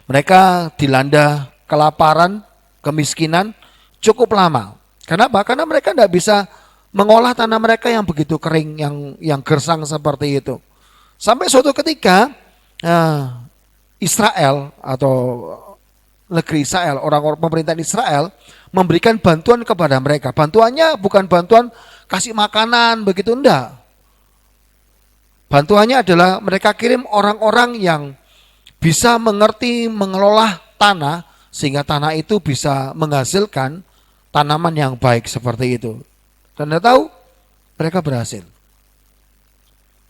Mereka dilanda kelaparan, kemiskinan cukup lama. Kenapa? Karena mereka tidak bisa mengolah tanah mereka yang begitu kering, yang gersang seperti itu. Sampai suatu ketika Israel atau negeri Israel, orang-orang pemerintahan Israel memberikan bantuan kepada mereka. Bantuannya bukan bantuan kasih makanan begitu, enggak. Bantuannya adalah mereka kirim orang-orang yang bisa mengerti mengelola tanah sehingga tanah itu bisa menghasilkan tanaman yang baik seperti itu. Dan Anda tahu, mereka berhasil.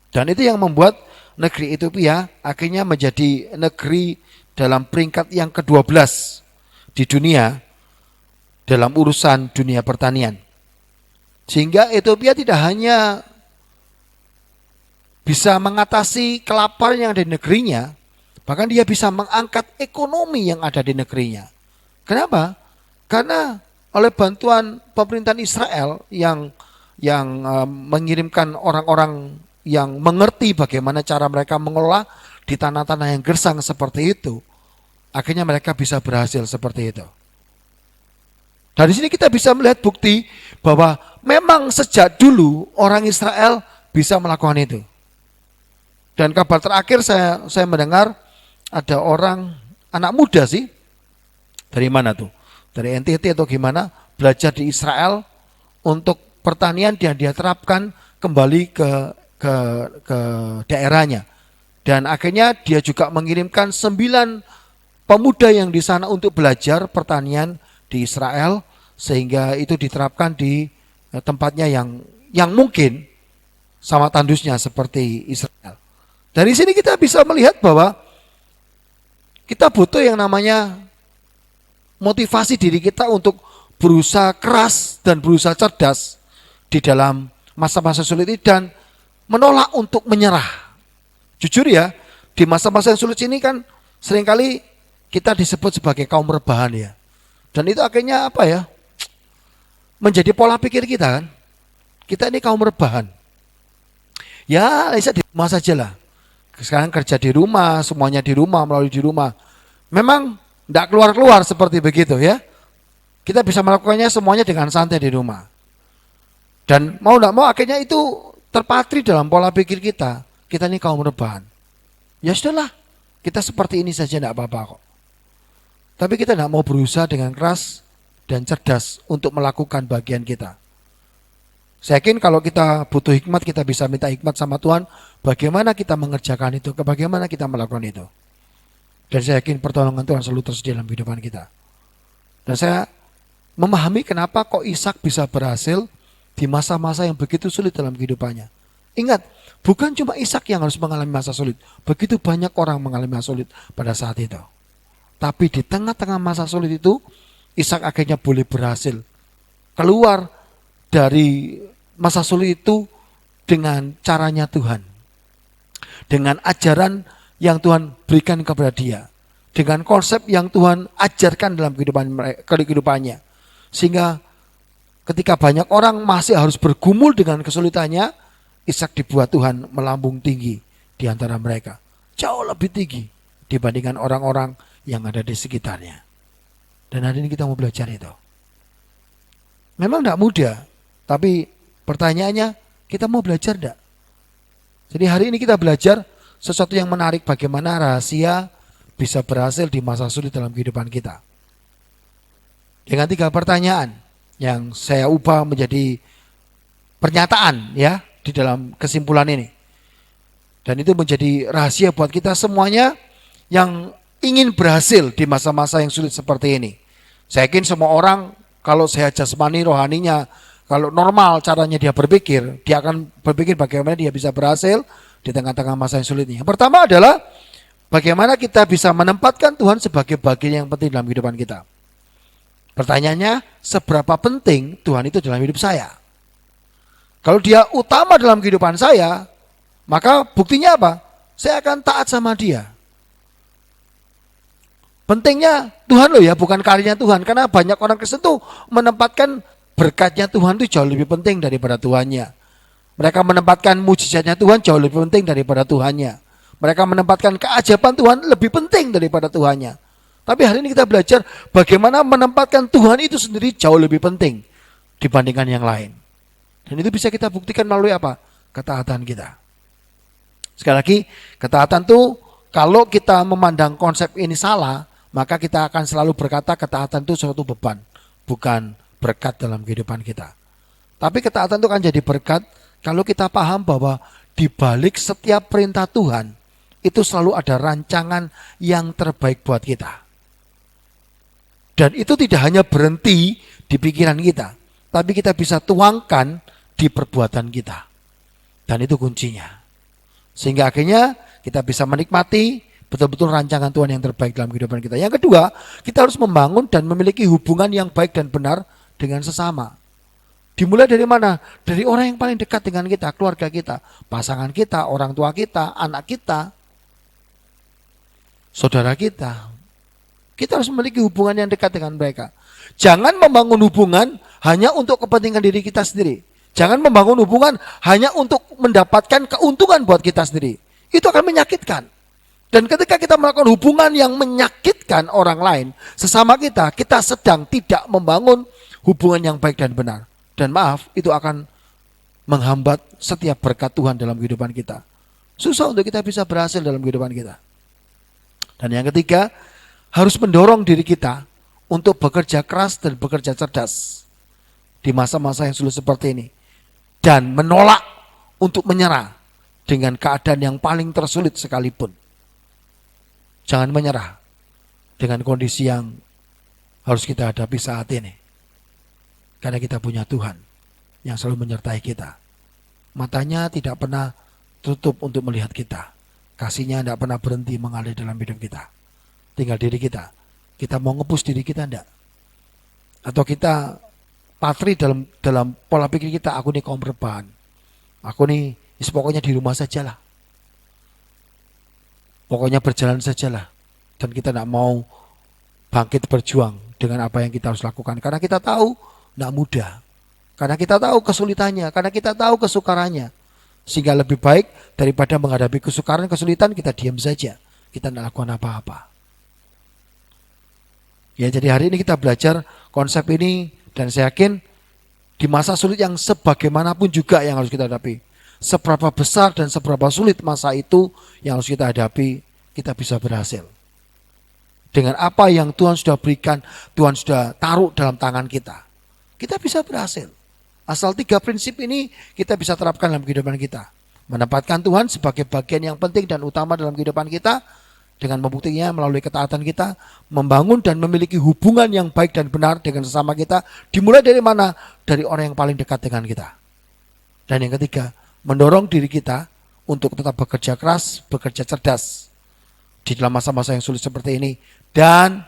Dan itu yang membuat negeri Ethiopia akhirnya menjadi negeri dalam peringkat yang ke-12 di dunia dalam urusan dunia pertanian. Sehingga Ethiopia tidak hanya bisa mengatasi kelaparan yang ada di negerinya, Bahkan dia bisa mengangkat ekonomi yang ada di negerinya. Kenapa? Karena oleh bantuan pemerintahan Israel yang mengirimkan orang-orang yang mengerti bagaimana cara mereka mengelola di tanah-tanah yang gersang seperti itu, akhirnya mereka bisa berhasil seperti itu. Dari sini kita bisa melihat bukti bahwa memang sejak dulu orang Israel bisa melakukan itu. Dan kabar terakhir saya mendengar ada orang anak muda sih, dari mana tuh? Dari NTT atau gimana, belajar di Israel untuk pertanian dan dia terapkan kembali ke daerahnya. Dan akhirnya dia juga mengirimkan 9 pemuda yang di sana untuk belajar pertanian di Israel, sehingga itu diterapkan di tempatnya yang mungkin sama tandusnya seperti Israel. Dari sini kita bisa melihat bahwa kita butuh yang namanya motivasi diri kita untuk berusaha keras dan berusaha cerdas di dalam masa-masa sulit ini dan menolak untuk menyerah. Jujur ya, di masa-masa yang sulit ini kan seringkali kita disebut sebagai kaum rebahan ya. Dan itu akhirnya apa ya? Menjadi pola pikir kita kan. Kita ini kaum rebahan. Ya, bisa di rumah saja lah. Sekarang kerja di rumah, semuanya di rumah, melalui di rumah. Memang tidak keluar-keluar seperti begitu ya. Kita bisa melakukannya semuanya dengan santai di rumah. Dan mau tidak mau akhirnya itu terpatri dalam pola pikir kita. Kita ini kaum rebahan. Ya sudahlah, kita seperti ini saja tidak apa-apa kok. Tapi kita tidak mau berusaha dengan keras dan cerdas untuk melakukan bagian kita. Saya yakin kalau kita butuh hikmat, kita bisa minta hikmat sama Tuhan. Bagaimana kita mengerjakan itu, bagaimana kita melakukan itu. Dan saya yakin pertolongan Tuhan selalu tersedia dalam kehidupan kita. Dan saya memahami kenapa kok Ishak bisa berhasil di masa-masa yang begitu sulit dalam kehidupannya. Ingat, bukan cuma Ishak yang harus mengalami masa sulit. Begitu banyak orang mengalami masa sulit pada saat itu. Tapi di tengah-tengah masa sulit itu, Ishak akhirnya boleh berhasil keluar dari masa sulit itu dengan caranya Tuhan. Dengan ajaran yang Tuhan berikan kepada dia. Dengan konsep yang Tuhan ajarkan dalam kehidupannya. Sehingga ketika banyak orang masih harus bergumul dengan kesulitannya, Ishak dibuat Tuhan melambung tinggi di antara mereka. Jauh lebih tinggi dibandingkan orang-orang yang ada di sekitarnya. Dan hari ini kita mau belajar itu. Memang tidak mudah, tapi pertanyaannya kita mau belajar tidak? Jadi hari ini kita belajar sesuatu yang menarik bagaimana rahasia bisa berhasil di masa sulit dalam kehidupan kita. Dengan 3 pertanyaan yang saya ubah menjadi pernyataan ya di dalam kesimpulan ini. Dan itu menjadi rahasia buat kita semuanya yang ingin berhasil di masa-masa yang sulit seperti ini. Saya yakin semua orang kalau sehat jasmani rohaninya, kalau normal caranya dia berpikir, dia akan berpikir bagaimana dia bisa berhasil di tengah-tengah masa yang sulit ini. Yang pertama adalah bagaimana kita bisa menempatkan Tuhan sebagai bagian yang penting dalam kehidupan kita. Pertanyaannya, seberapa penting Tuhan itu dalam hidup saya? Kalau dia utama dalam kehidupan saya, maka buktinya apa? Saya akan taat sama dia. Pentingnya Tuhan loh ya, bukan karyanya Tuhan. Karena banyak orang Kristen tuh menempatkan berkatnya Tuhan itu jauh lebih penting daripada Tuhannya. Mereka menempatkan mujizatnya Tuhan jauh lebih penting daripada Tuhannya. Mereka menempatkan keajaiban Tuhan lebih penting daripada Tuhannya. Tapi hari ini kita belajar bagaimana menempatkan Tuhan itu sendiri jauh lebih penting dibandingkan yang lain. Dan itu bisa kita buktikan melalui apa? Ketaatan kita. Sekali lagi, ketaatan itu kalau kita memandang konsep ini salah, maka kita akan selalu berkata ketaatan itu suatu beban, bukan berkat dalam kehidupan kita. Tapi ketaatan itu akan jadi berkat kalau kita paham bahwa di balik setiap perintah Tuhan, itu selalu ada rancangan yang terbaik buat kita. Dan itu tidak hanya berhenti di pikiran kita, tapi kita bisa tuangkan di perbuatan kita. Dan itu kuncinya. Sehingga akhirnya kita bisa menikmati betul-betul rancangan Tuhan yang terbaik dalam kehidupan kita. Yang kedua, kita harus membangun dan memiliki hubungan yang baik dan benar dengan sesama. Dimulai dari mana? Dari orang yang paling dekat dengan kita, keluarga kita, pasangan kita, orang tua kita, anak kita. saudara kita. Kita harus memiliki hubungan yang dekat dengan mereka. Jangan membangun hubungan hanya untuk kepentingan diri kita sendiri. Jangan membangun hubungan hanya untuk mendapatkan keuntungan buat kita sendiri. Itu akan menyakitkan. Dan ketika kita melakukan hubungan yang menyakitkan orang lain, sesama kita sedang tidak membangun hubungan yang baik dan benar. Dan maaf, itu akan menghambat setiap berkat Tuhan dalam kehidupan kita. Susah untuk kita bisa berhasil dalam kehidupan kita. Dan yang ketiga, harus mendorong diri kita untuk bekerja keras dan bekerja cerdas di masa-masa yang sulit seperti ini. Dan menolak untuk menyerah dengan keadaan yang paling tersulit sekalipun. Jangan menyerah dengan kondisi yang harus kita hadapi saat ini. Karena kita punya Tuhan yang selalu menyertai kita. Matanya tidak pernah tutup untuk melihat kita. Kasihnya tidak pernah berhenti mengalir dalam hidup kita. Tinggal diri kita. Kita mau ngepus diri kita enggak? Atau kita patri dalam pola pikir kita, aku nih kaum rebahan. Aku nih pokoknya di rumah sajalah. Pokoknya berjalan sajalah. Dan kita tidak mau bangkit berjuang dengan apa yang kita harus lakukan. Karena kita tahu tidak mudah. Karena kita tahu kesulitannya. Karena kita tahu kesukarannya. Sehingga lebih baik daripada menghadapi kesukaran, kesulitan, kita diam saja. Kita tidak lakukan apa-apa. Ya, jadi hari ini kita belajar konsep ini. Dan saya yakin di masa sulit yang sebagaimanapun juga yang harus kita hadapi. Seberapa besar dan seberapa sulit masa itu yang harus kita hadapi, kita bisa berhasil. Dengan apa yang Tuhan sudah berikan, Tuhan sudah taruh dalam tangan kita. Kita bisa berhasil. Asal 3 prinsip ini kita bisa terapkan dalam kehidupan kita. Menempatkan Tuhan sebagai bagian yang penting dan utama dalam kehidupan kita. Dengan membuktikannya melalui ketaatan kita, membangun dan memiliki hubungan yang baik dan benar dengan sesama kita. Dimulai dari mana? Dari orang yang paling dekat dengan kita. Dan yang ketiga, mendorong diri kita untuk tetap bekerja keras, bekerja cerdas di dalam masa-masa yang sulit seperti ini. Dan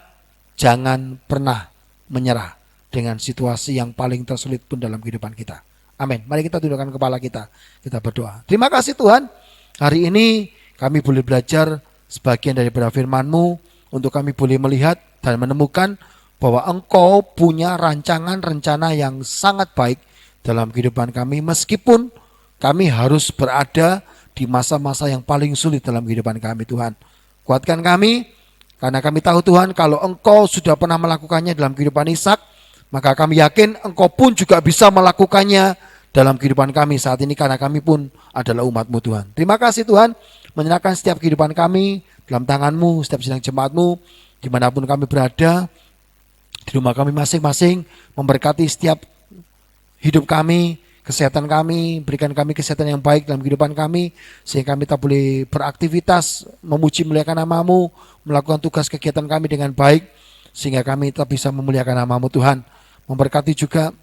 jangan pernah menyerah dengan situasi yang paling tersulit pun dalam kehidupan kita. Amin. Mari kita tundukkan kepala kita. Kita berdoa. Terima kasih Tuhan. Hari ini kami boleh belajar sebagian daripada firman-Mu untuk kami boleh melihat dan menemukan bahwa Engkau punya rancangan rencana yang sangat baik dalam kehidupan kami meskipun kami harus berada di masa-masa yang paling sulit dalam kehidupan kami Tuhan. Kuatkan kami karena kami tahu Tuhan kalau Engkau sudah pernah melakukannya dalam kehidupan Ishak, maka kami yakin Engkau pun juga bisa melakukannya dalam kehidupan kami saat ini karena kami pun adalah umat-Mu Tuhan. Terima kasih Tuhan. Menyerahkan setiap kehidupan kami dalam tangan-Mu, setiap sidang jemaat-Mu, dimanapun kami berada, di rumah kami masing-masing, memberkati setiap hidup kami, kesehatan kami, berikan kami kesehatan yang baik dalam kehidupan kami, sehingga kami tak boleh beraktivitas, memuji memuliakan nama-Mu, melakukan tugas kegiatan kami dengan baik, sehingga kami tetap bisa memuliakan nama-Mu Tuhan. Memberkati juga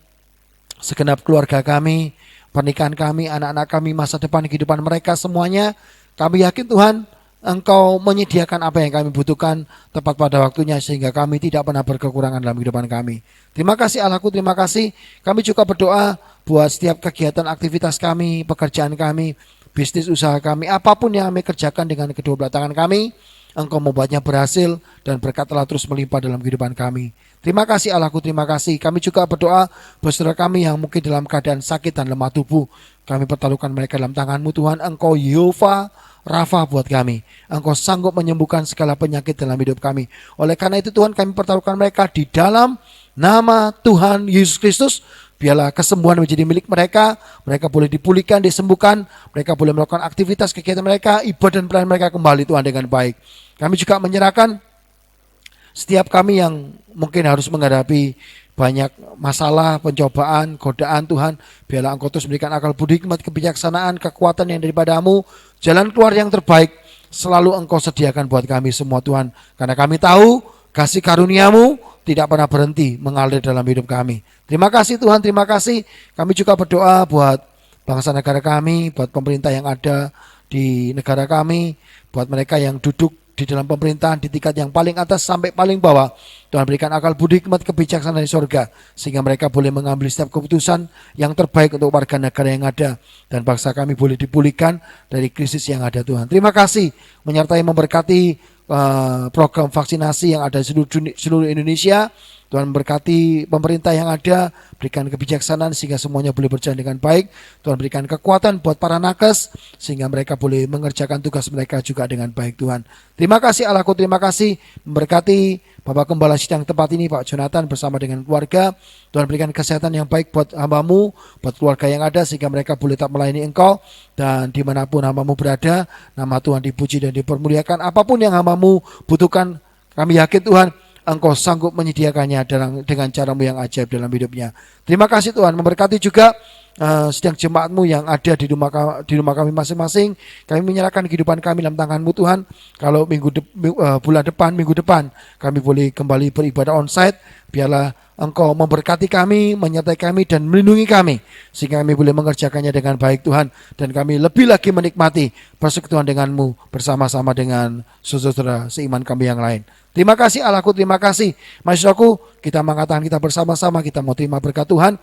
segenap keluarga kami, pernikahan kami, anak-anak kami, masa depan kehidupan mereka semuanya. Kami yakin Tuhan, Engkau menyediakan apa yang kami butuhkan tepat pada waktunya sehingga kami tidak pernah berkekurangan dalam kehidupan kami. Terima kasih Allahku, terima kasih. Kami juga berdoa buat setiap kegiatan aktivitas kami, pekerjaan kami, bisnis usaha kami, apapun yang kami kerjakan dengan kedua belah tangan kami, Engkau membuatnya berhasil dan berkat telah terus melimpah dalam kehidupan kami. Terima kasih Allahku, terima kasih. Kami juga berdoa buat saudara kami yang mungkin dalam keadaan sakit dan lemah tubuh. Kami pertaruhkan mereka dalam tangan-Mu Tuhan. Engkau Yehova Rafa buat kami. Engkau sanggup menyembuhkan segala penyakit dalam hidup kami. Oleh karena itu Tuhan, kami pertaruhkan mereka di dalam nama Tuhan Yesus Kristus. Biarlah kesembuhan menjadi milik mereka. Mereka boleh dipulihkan, disembuhkan. Mereka boleh melakukan aktivitas kegiatan mereka, ibadah dan pelayanan mereka kembali Tuhan dengan baik. Kami juga menyerahkan setiap kami yang mungkin harus menghadapi banyak masalah, pencobaan, godaan Tuhan. Biarlah Engkau terus memberikan akal budi, hikmat, kebijaksanaan, kekuatan yang daripada-Mu. Jalan keluar yang terbaik selalu Engkau sediakan buat kami semua Tuhan. Karena kami tahu kasih karunia-Mu tidak pernah berhenti mengalir dalam hidup kami. Terima kasih Tuhan, terima kasih. Kami juga berdoa buat bangsa negara kami, buat pemerintah yang ada di negara kami, buat mereka yang duduk di dalam pemerintahan di tingkat yang paling atas sampai paling bawah. Tuhan berikan akal budi, hikmat, kebijaksanaan dari surga sehingga mereka boleh mengambil setiap keputusan yang terbaik untuk warga negara yang ada dan bangsa kami boleh dipulihkan dari krisis yang ada Tuhan. Terima kasih menyertai memberkati program vaksinasi yang ada di seluruh Indonesia. Tuhan berkati pemerintah yang ada, berikan kebijaksanaan sehingga semuanya boleh berjalan dengan baik. Tuhan berikan kekuatan buat para nakes sehingga mereka boleh mengerjakan tugas mereka juga dengan baik Tuhan. Terima kasih Allahku, terima kasih memberkati Bapak Gembala Sidang tempat ini Pak Jonathan bersama dengan keluarga. Tuhan berikan kesehatan yang baik buat hamba-Mu, buat keluarga yang ada sehingga mereka boleh tetap melayani Engkau. Dan dimanapun hamba-Mu berada, nama Tuhan dipuji dan dipermuliakan. Apapun yang hamba-Mu butuhkan, kami yakin Tuhan Engkau sanggup menyediakannya dengan cara-Mu yang ajaib dalam hidupnya. Terima kasih Tuhan, memberkati juga sidang jemaat-Mu yang ada di rumah kami masing-masing. Kami menyerahkan kehidupan kami dalam tangan-Mu Tuhan. Kalau minggu depan kami boleh kembali beribadah onsite, biarlah Engkau memberkati kami, menyertai kami dan melindungi kami sehingga kami boleh mengerjakannya dengan baik Tuhan, dan kami lebih lagi menikmati persekutuan dengan-Mu bersama-sama dengan saudara seiman kami yang lain. Terima kasih Allahku, terima kasih. Masyarakat, kita mengatakan kita bersama-sama, kita mau terima berkat Tuhan.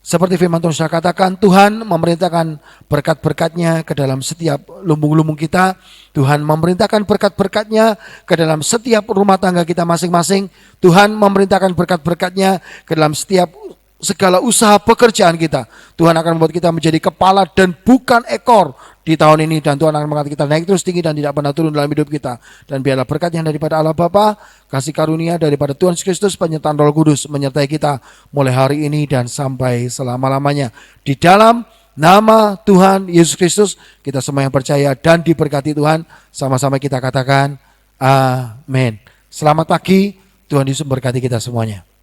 Seperti firman Tuhan sudah katakan, Tuhan memerintahkan berkat-berkat-Nya ke dalam setiap lumbung-lumbung kita. Tuhan memerintahkan berkat-berkat-Nya ke dalam setiap rumah tangga kita masing-masing. Tuhan memerintahkan berkat-berkat-Nya ke dalam setiap segala usaha pekerjaan kita. Tuhan akan membuat kita menjadi kepala dan bukan ekor di tahun ini, dan Tuhan akan mengangkat kita naik terus tinggi dan tidak pernah turun dalam hidup kita. Dan biarlah berkat yang daripada Allah Bapa, kasih karunia daripada Tuhan Yesus Kristus, penyertaan Roh Kudus menyertai kita mulai hari ini dan sampai selama-lamanya. Di dalam nama Tuhan Yesus Kristus kita semua yang percaya dan diberkati Tuhan, sama-sama kita katakan amin. Selamat pagi, Tuhan Yesus memberkati kita semuanya.